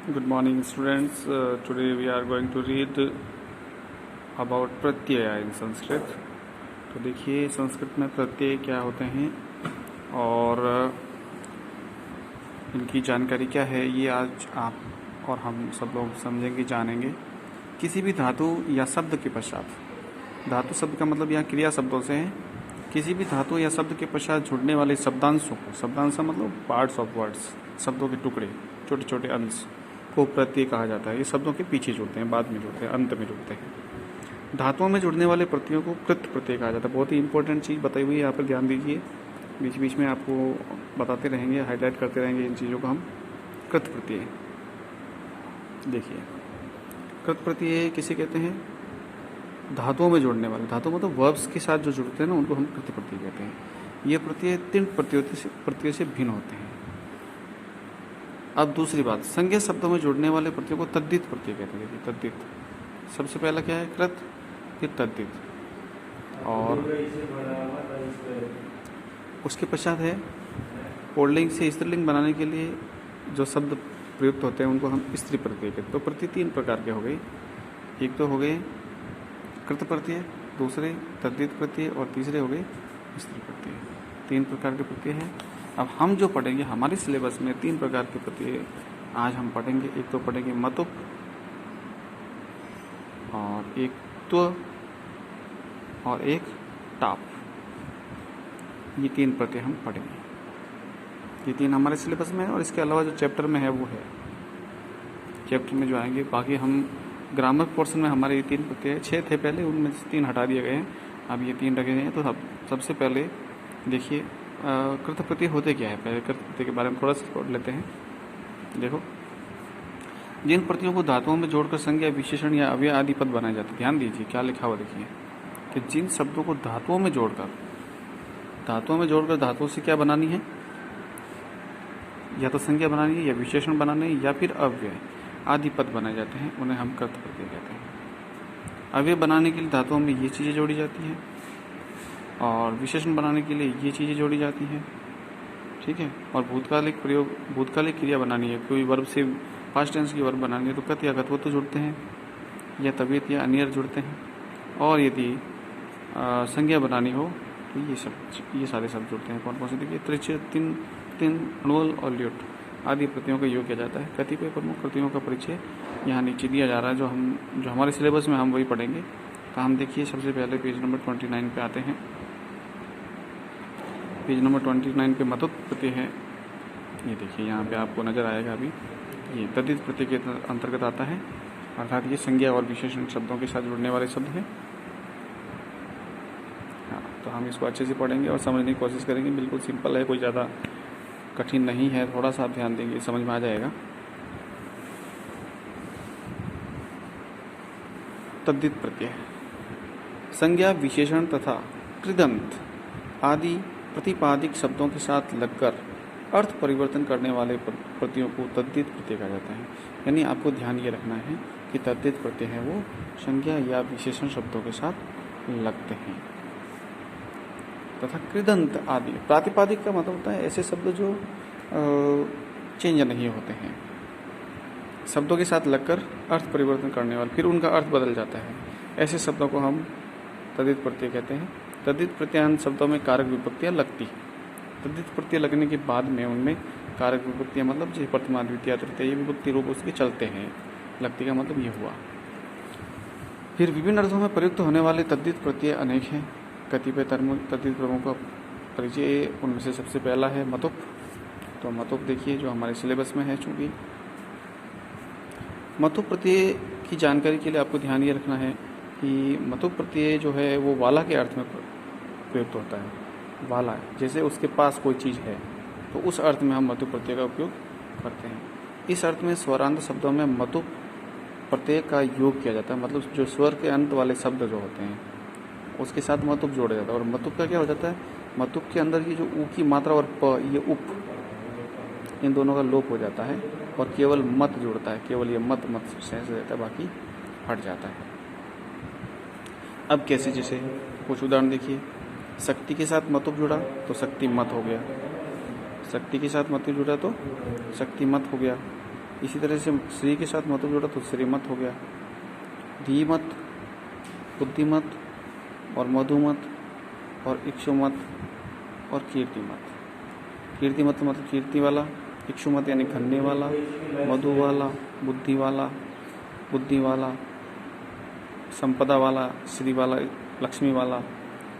Good morning, students. Today we are going to read about Pratyaya in Sanskrit. तो देखिए संस्कृत में प्रत्यय क्या होते हैं और इनकी जानकारी क्या है, ये आज आप और हम सब लोग समझेंगे, जानेंगे. किसी भी धातु या शब्द के पश्चात, धातु शब्द का मतलब यहाँ क्रिया शब्दों से है, किसी भी धातु या शब्द के पश्चात जुड़ने वाले शब्दांशों को, शब्दांश मतलब पार्ट्स ऑफ वर्ड्स, शब्दों के टुकड़े, छोटे छोटे अंश को प्रत्यय कहा जाता है. ये शब्दों के पीछे जुड़ते हैं, बाद में जुड़ते हैं, अंत में जुड़ते हैं. धातुओं में जुड़ने वाले प्रत्ययों को कृत प्रत्यय कहा जाता है. बहुत ही इंपॉर्टेंट चीज़ बताई हुई है, यहाँ पर ध्यान दीजिए. बीच बीच में आपको बताते रहेंगे, हाईलाइट करते रहेंगे इन चीज़ों को हम. कृत प्रत्यय देखिए, कृत प्रत्यय किसे कहते हैं? धातुओं में जोड़ने वाले, धातु मतलब वर्ब्स के साथ जो जुड़ते हैं ना, उनको हम कृत प्रत्यय कहते हैं. ये प्रत्यय तीन प्रत्ययों से भिन्न होते हैं. अब दूसरी बात, संज्ञा शब्दों में जोड़ने वाले प्रत्ययों को तद्धित प्रत्यय कहते हैं. देखिए तद्धित, सबसे पहला क्या है? कृत, फिर तद्धित, और उसके पश्चात है पुल्लिंग से स्त्रीलिंग बनाने के लिए जो शब्द प्रयुक्त होते हैं उनको हम स्त्री प्रत्यय कहते हैं. तो प्रत्यय तीन प्रकार के हो गए. एक तो हो गए कृत प्रत्यय, दूसरे तद्धित प्रत्यय, और तीसरे हो गए स्त्री प्रत्यय. तीन प्रकार के प्रत्यय हैं. अब हम जो पढ़ेंगे, हमारे सिलेबस में तीन प्रकार के प्रत्यय आज हम पढ़ेंगे. एक तो पढ़ेंगे मतुप, और एक त्व, और एक टाप. ये तीन प्रत्यय हम पढ़ेंगे. ये तीन हमारे सिलेबस में है, और इसके अलावा जो चैप्टर में है वो है. चैप्टर में जो आएंगे, बाकी हम ग्रामर पोर्शन में हमारे ये तीन प्रत्यय 6 थे पहले, उनमें से 3 हटा दिए गए हैं. अब ये 3 रखे गए हैं. तो सबसे पहले देखिए कृत प्रत्यय होते क्या है. पहले कृत प्रत्यय के बारे में थोड़ा सा पढ़ लेते हैं. देखो, जिन प्रत्ययों को धातुओं में जोड़कर संज्ञा, विशेषण या अव्यय आदि पद बनाए जाते हैं. ध्यान दीजिए क्या लिखा हुआ, देखिए कि जिन शब्दों को धातुओं में जोड़कर धातुओं से क्या बनानी है, या तो संज्ञा बनानी है, या विशेषण बनाने, या फिर अव्यय आदि पद बनाए जाते हैं, उन्हें हम कृत प्रत्यय कहते हैं. अव्यय बनाने के लिए धातुओं में ये चीज़ें जोड़ी जाती हैं, और विशेषण बनाने के लिए ये चीज़ें जोड़ी जाती हैं. ठीक है. और भूतकालिक क्रिया बनानी है, कोई वर्ब से पास्ट टेंस की वर्ब बनानी है, तो कत या कत्वत तो जुड़ते हैं, या तबीयत या अनियर जुड़ते हैं. और यदि संज्ञा बनानी हो तो ये सारे शब्द जुड़ते हैं. कौन कौन से? देखिए त्रिच, तीन, णोल और ल्युट आदि प्रत्ययों का योग किया जाता है. कतिपय प्रमुख प्रत्ययों का परिचय यहाँ नीचे दिया जा रहा है, जो हमारे सिलेबस में हम वही पढ़ेंगे. तो हम देखिए सबसे पहले पेज नंबर 29 पे आते हैं. पेज नंबर 29 पे मतुप प्रत्यय है. ये देखिए यहाँ पे आपको नज़र आएगा. अभी ये तद्धित प्रत्यय के अंतर्गत आता है, अर्थात ये संज्ञा और विशेषण शब्दों के साथ जुड़ने वाले शब्द हैं. हाँ, तो हम इसको अच्छे से पढ़ेंगे और समझने की कोशिश करेंगे. बिल्कुल सिंपल है, कोई ज़्यादा कठिन नहीं है. थोड़ा सा आप ध्यान देंगे, समझ में आ जाएगा. तद्धित प्रत्यय संज्ञा, विशेषण तथा कृदंत आदि प्रतिपादिक शब्दों के साथ लगकर अर्थ परिवर्तन करने वाले प्रत्ययों को तद्धित प्रत्यय कहा जाता है. यानी आपको ध्यान ये रखना है कि तद्धित प्रत्यय है वो संज्ञा या विशेषण शब्दों के साथ लगते हैं. तथा कृदंत आदि, प्रातिपादिक का मतलब होता है ऐसे शब्द जो चेंज नहीं होते हैं, शब्दों के साथ लगकर अर्थ परिवर्तन करने वाले, फिर उनका अर्थ बदल जाता है, ऐसे शब्दों को हम तद्धित प्रत्यय कहते हैं. तद्धित प्रत्ययांत शब्दों में कारक विभक्तियाँ लगती. तद्धित प्रत्यय लगने के बाद में उनमें कारक विभक्तियाँ, मतलब जैसे प्रथमा, द्वितीय, तृतीय, ये विभक्ति रूप उसके चलते हैं. लगती का मतलब ये हुआ. फिर विभिन्न अर्थों में प्रयुक्त होने वाले तद्धित प्रत्यय अनेक हैं. कतिपय तद्धित प्रमुख का परिचय, उनमें से सबसे पहला है मतुप. तो मतुप देखिए जो हमारे सिलेबस में है. चूँकि मतुप प्रत्यय की जानकारी के लिए आपको ध्यान ये रखना है कि मतुप प्रत्यय जो है वो वाला के अर्थ में प्रयुक्त होता है. वाला, जैसे उसके पास कोई चीज़ है, तो उस अर्थ में हम मतुप प्रत्यय का उपयोग करते हैं. इस अर्थ में स्वरांत शब्दों में मतुप प्रत्यय का योग किया जाता है. मतलब जो स्वर के अंत वाले शब्द जो होते हैं उसके साथ मतुप जोड़ा जाता है. और मतुप का क्या हो जाता है? मतुप के अंदर ये जो ऊ की मात्रा और प, ये उप, इन दोनों का लोप हो जाता है, और केवल मत जुड़ता है. केवल ये मत शेष रहता है, बाकी हट जाता है. अब कैसे? जैसे कुछ उदाहरण देखिए. शक्ति के साथ मतुप जुड़ा तो शक्ति मत हो गया. शक्ति के साथ मत जुड़ा तो शक्ति मत हो गया. इसी तरह से श्री के साथ मतुप जोड़ा तो श्रीमत हो गया। धीमत, बुद्धिमत और मधुमत और इक्षुमत और कीर्तिमत। कीर्तिमत मतलब कीर्ति वाला, इक्षुमत यानी घन्ने वाला, मधु वाला, बुद्धि वाला, संपदा वाला, श्री वाला, लक्ष्मी वाला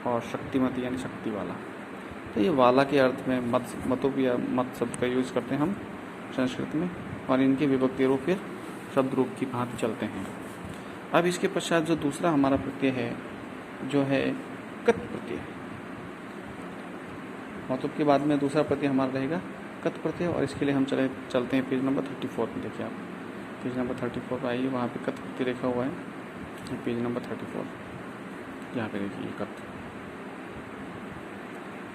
और शक्तिमती यानी शक्ति वाला। तो ये वाला के अर्थ में मतुप या मत शब्द का यूज़ करते हैं हम संस्कृत में, और इनके विभक्ति रूप फिर शब्द रूप की भांति चलते हैं। अब इसके पश्चात जो दूसरा हमारा प्रत्यय है जो है कत प्रत्यय। मतुप के बाद में दूसरा प्रत्यय हमारा रहेगा कत प्रत्यय, और इसके लिए हम चलते हैं पेज नंबर 34 में। देखिए आप पेज नंबर 34 पर आइए, वहाँ पे कत प्रत्यय लिखा हुआ है, पेज नंबर 34 यहाँ पे देखिए कत,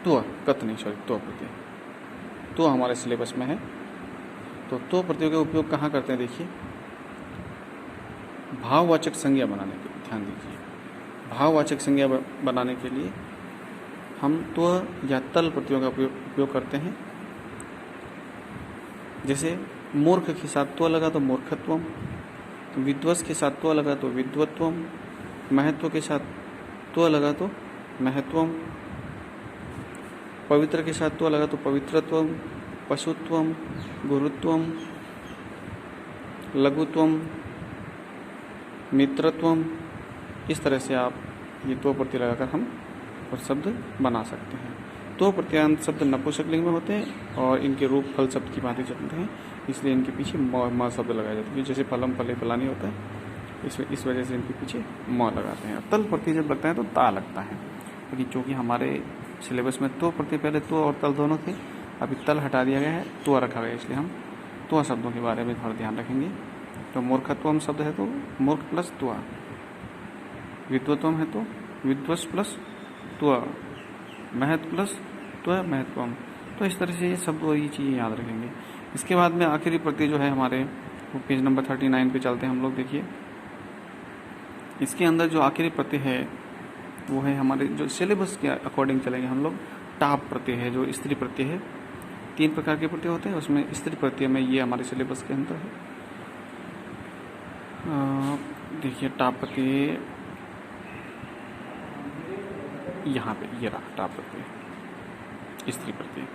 तो प्रत्यय तो हमारे सिलेबस में है। तो प्रत्यय का उपयोग कहाँ करते हैं? देखिए भाववाचक संज्ञा बनाने के लिए, ध्यान दीजिए, भाववाचक संज्ञा बनाने के लिए हम तो या तल प्रत्ययों का उपयोग करते हैं। जैसे मूर्ख के साथ तो लगा तो मूर्खत्वम, विद्वस के साथ तो लगा तो विद्वत्वम, महत्व के साथ तो लगा तो महत्वम, पवित्र के साथ तो लगा तो पवित्रत्वम, पशुत्वम, गुरुत्वम, लघुत्वम, मित्रत्वम। इस तरह से आप ये तो प्रत्यय लगाकर हम और शब्द बना सकते हैं। तो प्रत्यांत शब्द नपुंसकलिंग में होते हैं और इनके रूप फल शब्द की भांति चलते हैं, इसलिए इनके पीछे म शब्द लगाया जाता है। जैसे फलम फले फलानी होता है, इस वजह से इनके पीछे म लगाते हैं। तल प्रत्यय जब लगता है तो ता लगता है, लेकिन चूँकि हमारे सिलेबस में तो प्रत्यय पहले तो और तल दोनों थे, अभी तल हटा दिया गया है, तो रखा गया, इसलिए हम तो शब्दों के बारे में थोड़ा ध्यान रखेंगे। तो मूर्खत्वम शब्द है तो मूर्ख प्लस त्वा, विद्वत्वम है तो विद्वस प्लस त्वा, महत्व प्लस त्वा महत्वम। तो इस तरह से ये शब्द और ये चीज़ें याद रखेंगे। इसके बाद में आखिरी प्रत्यय जो है हमारे, वो पेज नंबर 39 पे चलते हैं हम लोग। देखिए इसके अंदर जो आखिरी प्रत्यय है वो है हमारे, जो सिलेबस के अकॉर्डिंग चलेंगे हम लोग, टाप प्रत्यय है, जो स्त्री प्रत्यय है। 3 प्रकार के प्रत्यय होते हैं, उसमें स्त्री प्रत्यय में ये हमारे सिलेबस के अंदर है। देखिए टाप प्रत्यय यहाँ पे ये रहा, टाप प्रत्यय स्त्री प्रत्यय।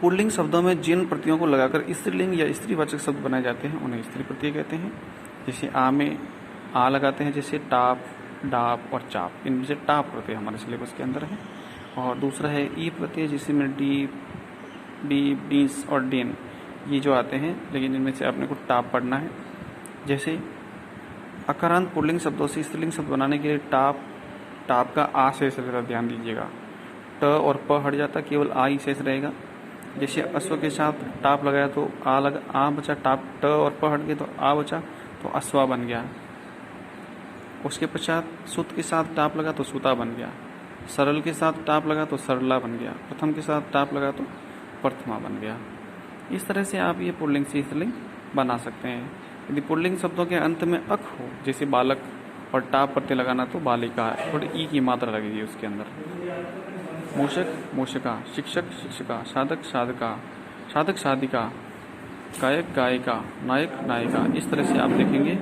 पुल्लिंग शब्दों में जिन प्रत्ययों को लगाकर स्त्रीलिंग या स्त्रीवाचक शब्द बनाए जाते हैं उन्हें स्त्री प्रत्यय कहते हैं। जैसे आ में आ लगाते हैं, जैसे टाप, डाप और चाप, इनमें से टाप प्रत्यय हमारे सिलेबस के अंदर है। और दूसरा है ई प्रत्यय, जिसमें डी, डीस और डेन ये जो आते हैं, लेकिन इनमें से अपने को टाप पढ़ना है। जैसे अकारांत पुल्लिंग शब्दों से स्त्रीलिंग शब्द बनाने के लिए टाप का आ शेष रहता, ध्यान दीजिएगा। ट और प हट जाता, केवल आ ही शेष रहेगा। जैसे अश्व के साथ टाप लगाया तो आ बचा, टाप ट और प हट गए तो आ बचा, तो अश्वा बन गया। उसके पश्चात सुत के साथ टाप लगा तो सुता बन गया। सरल के साथ टाप लगा तो सरला बन गया। प्रथम के साथ टाप लगा तो प्रथमा बन गया। इस तरह से आप ये पुल्लिंग से स्त्रीलिंग बना सकते हैं। यदि पुल्लिंग शब्दों के अंत में अक हो, जैसे बालक, और टाप प्रत्यय लगाना तो बालिका, थोड़ी ई की मात्रा लगेगी उसके अंदर। मूषक, मूषिका, शिक्षक, शिक्षिका, साधक, साधका, साधक, साधिका, गायक, गायिका, नायक, नायिका। इस तरह से आप देखेंगे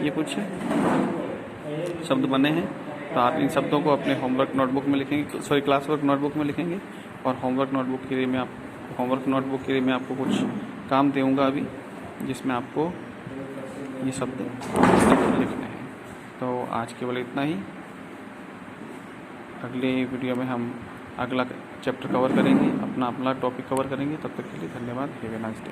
ये कुछ शब्द बने हैं। तो आप इन शब्दों को अपने होमवर्क नोटबुक में लिखेंगे, सॉरी क्लास वर्क नोटबुक में लिखेंगे। और होमवर्क नोटबुक के लिए मैं आपको कुछ काम दूंगा अभी, जिसमें आपको ये शब्द लिखने हैं। तो आज केवल इतना ही। अगले वीडियो में हम अगला चैप्टर कवर करेंगे, अपना टॉपिक कवर करेंगे। तब तक के लिए धन्यवाद। Have a nice day.